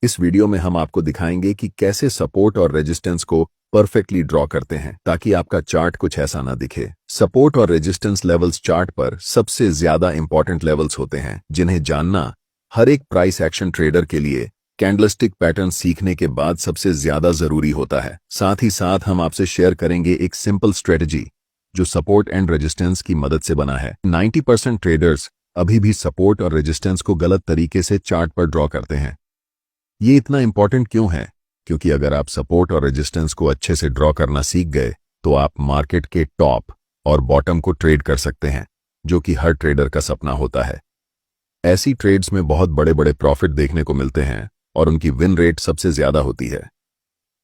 इस वीडियो में हम आपको दिखाएंगे कि कैसे सपोर्ट और रेजिस्टेंस को परफेक्टली ड्रॉ करते हैं ताकि आपका चार्ट कुछ ऐसा ना दिखे। सपोर्ट और रेजिस्टेंस लेवल्स चार्ट पर सबसे ज्यादा इंपॉर्टेंट लेवल्स होते हैं जिन्हें जानना हर एक प्राइस एक्शन ट्रेडर के लिए कैंडलस्टिक पैटर्न सीखने के बाद सबसे ज्यादा जरूरी होता है। साथ ही साथ हम आपसे शेयर करेंगे एक सिंपल स्ट्रेटजी जो सपोर्ट एंड रेजिस्टेंस की मदद से बना है। 90% ट्रेडर्स अभी भी सपोर्ट और रेजिस्टेंस को गलत तरीके से चार्ट पर ड्रॉ करते हैं। ये इतना इंपॉर्टेंट क्यों है? क्योंकि अगर आप सपोर्ट और रेजिस्टेंस को अच्छे से ड्रॉ करना सीख गए तो आप मार्केट के टॉप और बॉटम को ट्रेड कर सकते हैं, जो कि हर ट्रेडर का सपना होता है। ऐसी ट्रेड्स में बहुत बड़े बड़े प्रॉफिट देखने को मिलते हैं और उनकी विन रेट सबसे ज्यादा होती है।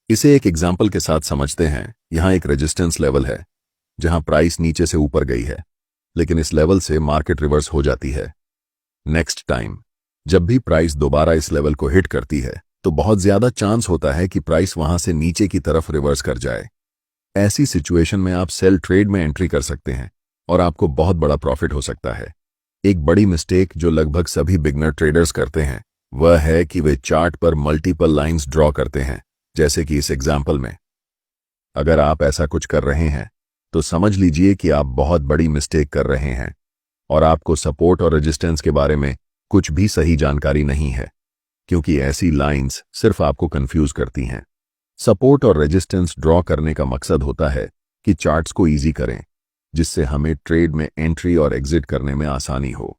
इसे एक एग्जाम्पल के साथ समझते हैं। यहां एक रेजिस्टेंस लेवल है जहां प्राइस नीचे से ऊपर गई है, लेकिन इस लेवल से मार्केट रिवर्स हो जाती है। नेक्स्ट टाइम जब भी प्राइस दोबारा इस लेवल को हिट करती है तो बहुत ज्यादा चांस होता है कि प्राइस वहां से नीचे की तरफ रिवर्स कर जाए। ऐसी सिचुएशन में आप सेल ट्रेड में एंट्री कर सकते हैं और आपको बहुत बड़ा प्रॉफिट हो सकता है। एक बड़ी मिस्टेक जो लगभग सभी बिगनर ट्रेडर्स करते हैं वह है कि वे चार्ट पर मल्टीपल लाइंस ड्रॉ करते हैं, जैसे कि इस एग्जाम्पल में। अगर आप ऐसा कुछ कर रहे हैं तो समझ लीजिए कि आप बहुत बड़ी मिस्टेक कर रहे हैं और आपको सपोर्ट और रेजिस्टेंस के बारे में कुछ भी सही जानकारी नहीं है, क्योंकि ऐसी लाइंस सिर्फ आपको कंफ्यूज करती हैं। सपोर्ट और रेजिस्टेंस ड्रॉ करने का मकसद होता है कि चार्ट्स को इजी करें, जिससे हमें ट्रेड में एंट्री और एग्जिट करने में आसानी हो।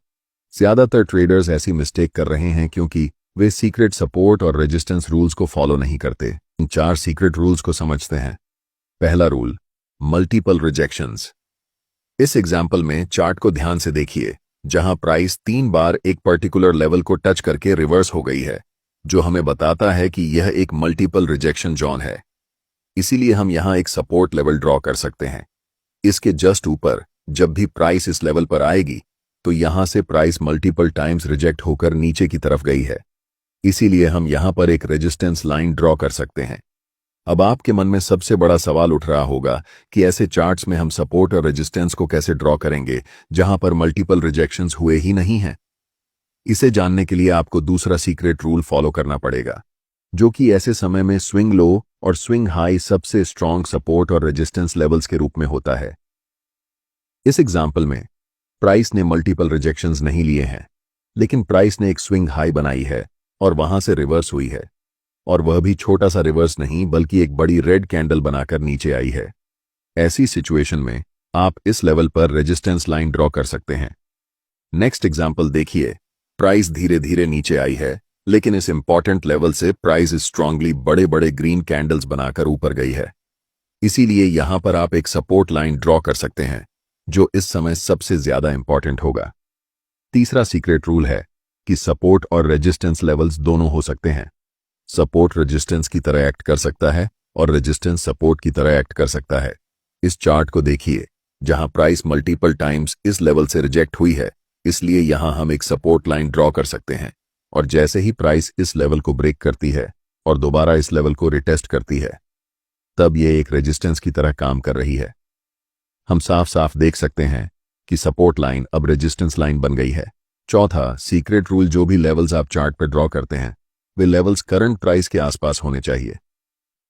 ज्यादातर ट्रेडर्स ऐसी मिस्टेक कर रहे हैं क्योंकि वे सीक्रेट सपोर्ट और रेजिस्टेंस रूल्स को फॉलो नहीं करते। इन 4 सीक्रेट रूल्स को समझते हैं। पहला रूल, मल्टीपल रिजेक्शंस। इस एग्जाम्पल में चार्ट को ध्यान से देखिए, जहां प्राइस 3 बार एक पर्टिकुलर लेवल को टच करके रिवर्स हो गई है, जो हमें बताता है कि यह एक मल्टीपल रिजेक्शन जोन है। इसीलिए हम यहां एक सपोर्ट लेवल ड्रॉ कर सकते हैं। इसके जस्ट ऊपर जब भी प्राइस इस लेवल पर आएगी तो यहां से प्राइस मल्टीपल टाइम्स रिजेक्ट होकर नीचे की तरफ गई है, इसीलिए हम यहां पर एक रेजिस्टेंस लाइन ड्रॉ कर सकते हैं। अब आपके मन में सबसे बड़ा सवाल उठ रहा होगा कि ऐसे चार्ट्स में हम सपोर्ट और रेजिस्टेंस को कैसे ड्रॉ करेंगे जहां पर मल्टीपल रिजेक्शंस हुए ही नहीं हैं। इसे जानने के लिए आपको दूसरा सीक्रेट रूल फॉलो करना पड़ेगा, जो कि ऐसे समय में स्विंग लो और स्विंग हाई सबसे स्ट्रॉन्ग सपोर्ट और रेजिस्टेंस लेवल्स के रूप में होता है। इस एग्जाम्पल में प्राइस ने मल्टीपल रिजेक्शंस नहीं लिए हैं, लेकिन प्राइस ने एक स्विंग हाई बनाई है और वहां से रिवर्स हुई है, और वह भी छोटा सा रिवर्स नहीं बल्कि एक बड़ी रेड कैंडल बनाकर नीचे आई है। ऐसी सिचुएशन में आप इस लेवल पर रेजिस्टेंस लाइन ड्रॉ कर सकते हैं। नेक्स्ट एग्जांपल देखिए। प्राइस धीरे धीरे नीचे आई है, लेकिन इस इंपॉर्टेंट लेवल से प्राइस स्ट्रांगली बड़े बड़े ग्रीन कैंडल्स बनाकर ऊपर गई है। इसीलिए यहां पर आप एक सपोर्ट लाइन ड्रॉ कर सकते हैं, जो इस समय सबसे ज्यादा इंपॉर्टेंट होगा। तीसरा सीक्रेट रूल है कि सपोर्ट और रेजिस्टेंस लेवल्स दोनों हो सकते हैं। सपोर्ट रेजिस्टेंस की तरह एक्ट कर सकता है और रेजिस्टेंस सपोर्ट की तरह एक्ट कर सकता है। इस चार्ट को देखिए, जहां प्राइस मल्टीपल टाइम्स इस लेवल से रिजेक्ट हुई है, इसलिए यहां हम एक सपोर्ट लाइन ड्रॉ कर सकते हैं, और जैसे ही प्राइस इस लेवल को ब्रेक करती है और दोबारा इस लेवल को रिटेस्ट करती है, तब यह एक रेजिस्टेंस की तरह काम कर रही है। हम साफ साफ देख सकते हैं कि सपोर्ट लाइन अब रेजिस्टेंस लाइन बन गई है। चौथा सीक्रेट रूल, जो भी लेवल्स आप चार्ट पर ड्रॉ करते हैं वे लेवल्स करंट प्राइस के आसपास होने चाहिए।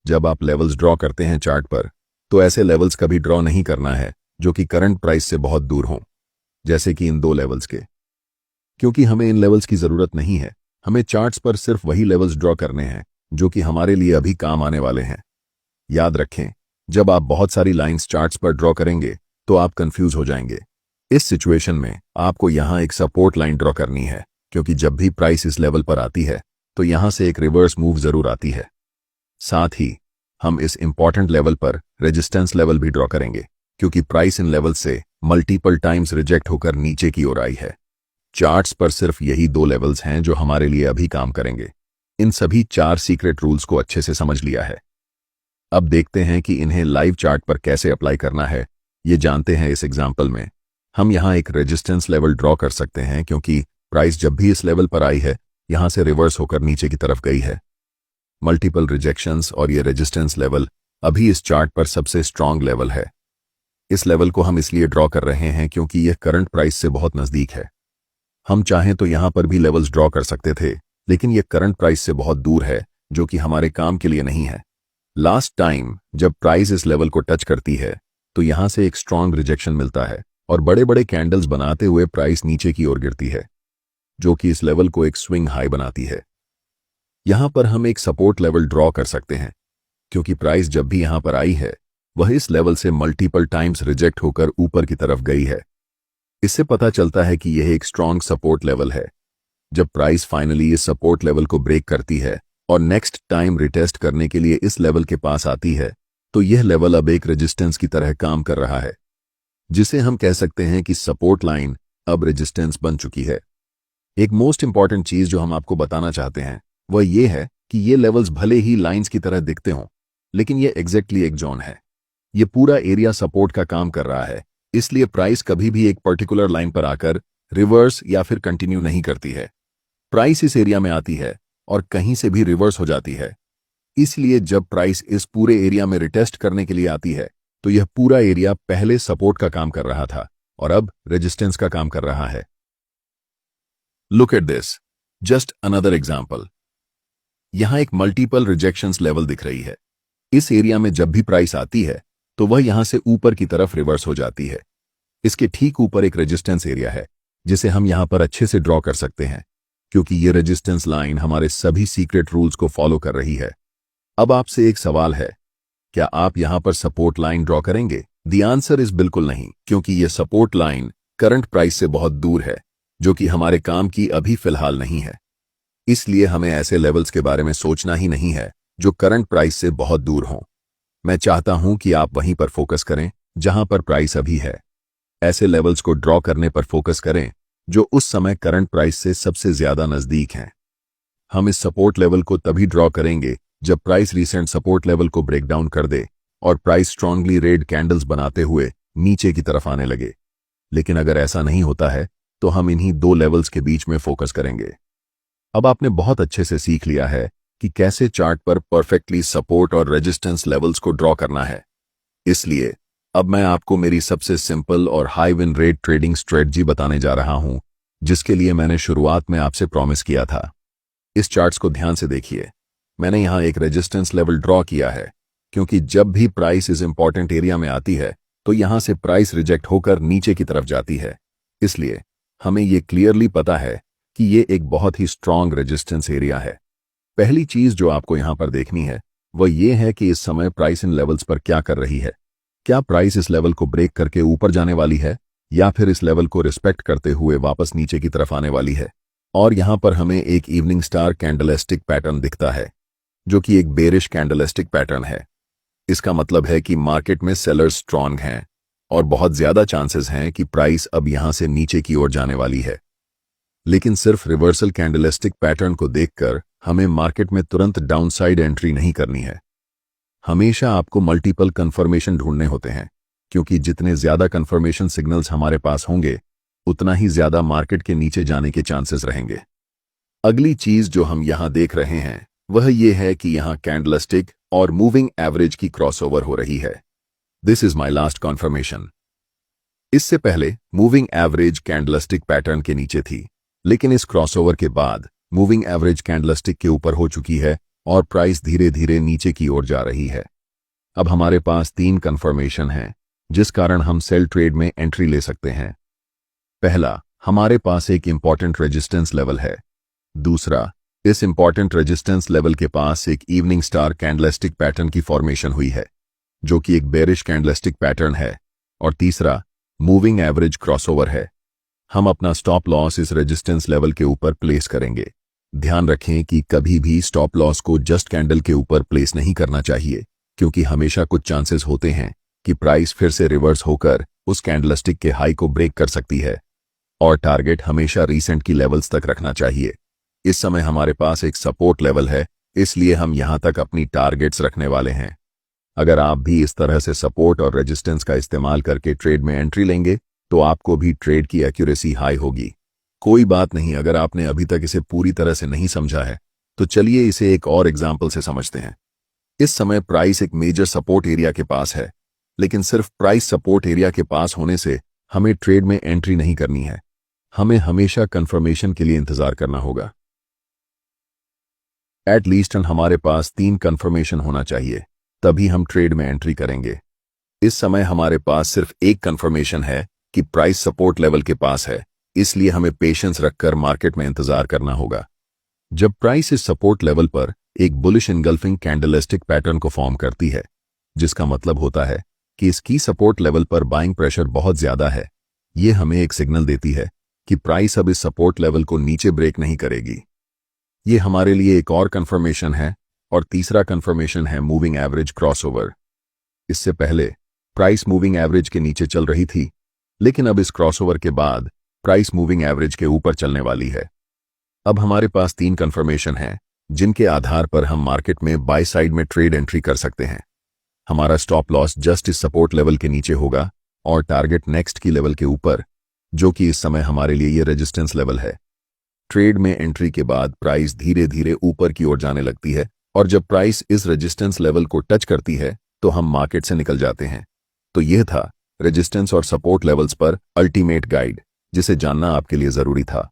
जब आप लेवल्स ड्रॉ करते हैं चार्ट पर, तो ऐसे लेवल्स कभी ड्रॉ नहीं करना है जो कि करंट प्राइस से बहुत दूर हों, जैसे कि इन 2 लेवल्स के, क्योंकि हमें इन लेवल्स की जरूरत नहीं है। हमें चार्ट्स पर सिर्फ वही लेवल्स ड्रॉ करने हैं जो कि हमारे लिए अभी काम आने वाले हैं। याद रखें, जब आप बहुत सारी लाइंस चार्ट्स पर ड्रॉ करेंगे तो आप कंफ्यूज हो जाएंगे। इस सिचुएशन में आपको यहां एक सपोर्ट लाइन ड्रॉ करनी है, क्योंकि जब भी प्राइस इस लेवल पर आती है तो यहां से एक रिवर्स मूव जरूर आती है। साथ ही हम इस इंपॉर्टेंट लेवल पर रेजिस्टेंस लेवल भी ड्रॉ करेंगे, क्योंकि प्राइस इन लेवल से मल्टीपल टाइम्स रिजेक्ट होकर नीचे की ओर आई है। चार्ट्स पर सिर्फ यही 2 लेवल्स हैं जो हमारे लिए अभी काम करेंगे। इन सभी 4 सीक्रेट रूल्स को अच्छे से समझ लिया है। अब देखते हैं कि इन्हें लाइव चार्ट पर कैसे अप्लाई करना है। ये जानते हैं। इस एग्जाम्पल में हम यहां एक रेजिस्टेंस लेवल ड्रॉ कर सकते हैं, क्योंकि प्राइस जब भी इस लेवल पर आई है यहां से रिवर्स होकर नीचे की तरफ गई है। मल्टीपल रिजेक्शंस और ये रेजिस्टेंस लेवल अभी इस चार्ट पर सबसे स्ट्रांग लेवल है। इस लेवल को हम इसलिए ड्रॉ कर रहे हैं क्योंकि यह करंट प्राइस से बहुत नजदीक है। हम चाहें तो यहां पर भी लेवल्स ड्रॉ कर सकते थे, लेकिन ये करंट प्राइस से बहुत दूर है, जो कि हमारे काम के लिए नहीं है। लास्ट टाइम जब प्राइस इस लेवल को टच करती है तो यहां से एक स्ट्रांग रिजेक्शन मिलता है और बड़े बड़े कैंडल्स बनाते हुए प्राइस नीचे की ओर गिरती है, जो कि इस लेवल को एक स्विंग हाई बनाती है। यहां पर हम एक सपोर्ट लेवल ड्रॉ कर सकते हैं, क्योंकि प्राइस जब भी यहां पर आई है वह इस लेवल से मल्टीपल टाइम्स रिजेक्ट होकर ऊपर की तरफ गई है। इससे पता चलता है कि यह एक स्ट्रांग सपोर्ट लेवल है। जब प्राइस फाइनली इस सपोर्ट लेवल को ब्रेक करती है और नेक्स्ट टाइम रिटेस्ट करने के लिए इस लेवल के पास आती है, तो यह लेवल अब एक रेजिस्टेंस की तरह काम कर रहा है, जिसे हम कह सकते हैं कि सपोर्ट लाइन अब रेजिस्टेंस बन चुकी है। एक मोस्ट इंपॉर्टेंट चीज जो हम आपको बताना चाहते हैं वह यह है कि ये लेवल्स भले ही लाइंस की तरह दिखते हों, लेकिन ये एग्जैक्टली एक जोन है। ये पूरा एरिया सपोर्ट का काम कर रहा है, इसलिए प्राइस कभी भी एक पर्टिकुलर लाइन पर आकर रिवर्स या फिर कंटिन्यू नहीं करती है। प्राइस इस एरिया में आती है और कहीं से भी रिवर्स हो जाती है। इसलिए जब प्राइस इस पूरे एरिया में रिटेस्ट करने के लिए आती है तो यह पूरा एरिया पहले सपोर्ट का काम कर रहा था और अब रेजिस्टेंस का काम कर रहा है। Look at this, just another example. यहां एक मल्टीपल रिजेक्शंस लेवल दिख रही है। इस एरिया में जब भी प्राइस आती है तो वह यहां से ऊपर की तरफ रिवर्स हो जाती है। इसके ठीक ऊपर एक रेजिस्टेंस एरिया है जिसे हम यहां पर अच्छे से ड्रॉ कर सकते हैं, क्योंकि ये रेजिस्टेंस लाइन हमारे सभी सीक्रेट रूल्स को फॉलो कर रही है। अब आपसे एक सवाल है, क्या आप यहां पर सपोर्ट लाइन ड्रॉ करेंगे? द आंसर इज बिल्कुल नहीं, क्योंकि यह सपोर्ट लाइन करंट प्राइस से बहुत दूर है, जो कि हमारे काम की अभी फिलहाल नहीं है। इसलिए हमें ऐसे लेवल्स के बारे में सोचना ही नहीं है जो करंट प्राइस से बहुत दूर हों। मैं चाहता हूं कि आप वहीं पर फोकस करें जहां पर प्राइस अभी है। ऐसे लेवल्स को ड्रॉ करने पर फोकस करें जो उस समय करंट प्राइस से सबसे ज्यादा नजदीक हैं। हम इस सपोर्ट लेवल को तभी ड्रॉ करेंगे जब प्राइस रीसेंट सपोर्ट लेवल को ब्रेक डाउन कर दे और प्राइस स्ट्रांगली रेड कैंडल्स बनाते हुए नीचे की तरफ आने लगे। लेकिन अगर ऐसा नहीं होता है तो हम इन्हीं दो लेवल्स के बीच में फोकस करेंगे। अब आपने बहुत अच्छे से सीख लिया है कि कैसे चार्ट पर परफेक्टली सपोर्ट और रेजिस्टेंस लेवल्स को ड्रॉ करना है। इसलिए अब मैं आपको मेरी सबसे सिंपल और high win rate trading strategy बताने जा रहा हूं, जिसके लिए मैंने शुरुआत में आपसे प्रॉमिस किया था। इस चार्ट्स को ध्यान से देखिए। मैंने यहां एक रेजिस्टेंस लेवल ड्रॉ किया है, क्योंकि जब भी प्राइस इस इंपॉर्टेंट एरिया में आती है तो यहां से प्राइस रिजेक्ट होकर नीचे की तरफ जाती है। इसलिए हमें यह क्लियरली पता है कि यह एक बहुत ही स्ट्रांग रेजिस्टेंस एरिया है। पहली चीज जो आपको यहां पर देखनी है वह यह है कि इस समय प्राइस इन लेवल्स पर क्या कर रही है। क्या प्राइस इस लेवल को ब्रेक करके ऊपर जाने वाली है या फिर इस लेवल को रिस्पेक्ट करते हुए वापस नीचे की तरफ आने वाली है? और यहां पर हमें एक इवनिंग स्टार कैंडलस्टिक पैटर्न दिखता है, जो कि एक बेरिश कैंडलस्टिक पैटर्न है। इसका मतलब है कि मार्केट में सेलर्स स्ट्रांग हैं और बहुत ज्यादा चांसेस हैं कि प्राइस अब यहां से नीचे की ओर जाने वाली है। लेकिन सिर्फ रिवर्सल कैंडलस्टिक पैटर्न को देखकर हमें मार्केट में तुरंत डाउनसाइड एंट्री नहीं करनी है। हमेशा आपको मल्टीपल कंफर्मेशन ढूंढने होते हैं, क्योंकि जितने ज्यादा कंफर्मेशन सिग्नल्स हमारे पास होंगे उतना ही ज्यादा मार्केट के नीचे जाने के चांसेस रहेंगे। अगली चीज जो हम यहां देख रहे हैं वह यह है कि यहां कैंडलस्टिक और मूविंग एवरेज की क्रॉसओवर हो रही है। This is my last conformation. इससे पहले मूविंग एवरेज कैंडलस्टिक पैटर्न के नीचे थी, लेकिन इस क्रॉसओवर के बाद मूविंग एवरेज कैंडलस्टिक के ऊपर हो चुकी है और प्राइस धीरे धीरे नीचे की ओर जा रही है। अब हमारे पास 3 कंफर्मेशन हैं जिस कारण हम सेल ट्रेड में एंट्री ले सकते हैं। पहला, हमारे पास एक इंपॉर्टेंट रेजिस्टेंस लेवल है। दूसरा, इस इंपॉर्टेंट रेजिस्टेंस लेवल के पास एक इवनिंग स्टार कैंडलस्टिक पैटर्न की फॉर्मेशन हुई है, जो कि एक बेरिश कैंडलस्टिक पैटर्न है। और तीसरा, मूविंग एवरेज क्रॉसओवर है। हम अपना स्टॉप लॉस इस रेजिस्टेंस लेवल के ऊपर प्लेस करेंगे। ध्यान रखें कि कभी भी स्टॉप लॉस को जस्ट कैंडल के ऊपर प्लेस नहीं करना चाहिए, क्योंकि हमेशा कुछ चांसेस होते हैं कि प्राइस फिर से रिवर्स होकर उस कैंडलस्टिक के हाई को ब्रेक कर सकती है। और टारगेट हमेशा रीसेंट की लेवल्स तक रखना चाहिए। इस समय हमारे पास एक सपोर्ट लेवल है, इसलिए हम यहां तक अपनी टारगेट्स रखने वाले हैं। अगर आप भी इस तरह से सपोर्ट और रेजिस्टेंस का इस्तेमाल करके ट्रेड में एंट्री लेंगे तो आपको भी ट्रेड की एक्यूरेसी हाई होगी। कोई बात नहीं, अगर आपने अभी तक इसे पूरी तरह से नहीं समझा है तो चलिए इसे एक और एग्जाम्पल से समझते हैं। इस समय प्राइस एक मेजर सपोर्ट एरिया के पास है, लेकिन सिर्फ प्राइस सपोर्ट एरिया के पास होने से हमें ट्रेड में एंट्री नहीं करनी है। हमें हमेशा कंफर्मेशन के लिए इंतजार करना होगा। एटलीस्ट हमारे पास 3 कंफर्मेशन होना चाहिए, तभी हम ट्रेड में एंट्री करेंगे। इस समय हमारे पास सिर्फ एक कंफर्मेशन है कि प्राइस सपोर्ट लेवल के पास है, इसलिए हमें पेशेंस रखकर मार्केट में इंतजार करना होगा। जब प्राइस इस सपोर्ट लेवल पर एक बुलिश इनगल्फिंग कैंडलस्टिक पैटर्न को फॉर्म करती है, जिसका मतलब होता है कि इसकी सपोर्ट लेवल पर बाइंग प्रेशर बहुत ज्यादा है, ये हमें एक सिग्नल देती है कि प्राइस अब इस सपोर्ट लेवल को नीचे ब्रेक नहीं करेगी। ये हमारे लिए एक और कंफर्मेशन है, और तीसरा कंफर्मेशन है मूविंग एवरेज क्रॉसओवर। इससे पहले प्राइस मूविंग एवरेज के नीचे चल रही थी, लेकिन अब इस क्रॉसओवर के बाद प्राइस मूविंग एवरेज के ऊपर चलने वाली है। अब हमारे पास 3 कंफर्मेशन हैं, जिनके आधार पर हम मार्केट में बाय साइड में ट्रेड एंट्री कर सकते हैं। हमारा स्टॉप लॉस जस्ट इस सपोर्ट लेवल के नीचे होगा और टारगेट नेक्स्ट की लेवल के ऊपर, जो कि इस समय हमारे लिए ये रेजिस्टेंस लेवल है। ट्रेड में एंट्री के बाद प्राइस धीरे धीरे ऊपर की ओर जाने लगती है, और जब प्राइस इस रेजिस्टेंस लेवल को टच करती है तो हम मार्केट से निकल जाते हैं। तो यह था रेजिस्टेंस और सपोर्ट लेवल्स पर अल्टीमेट गाइड, जिसे जानना आपके लिए जरूरी था।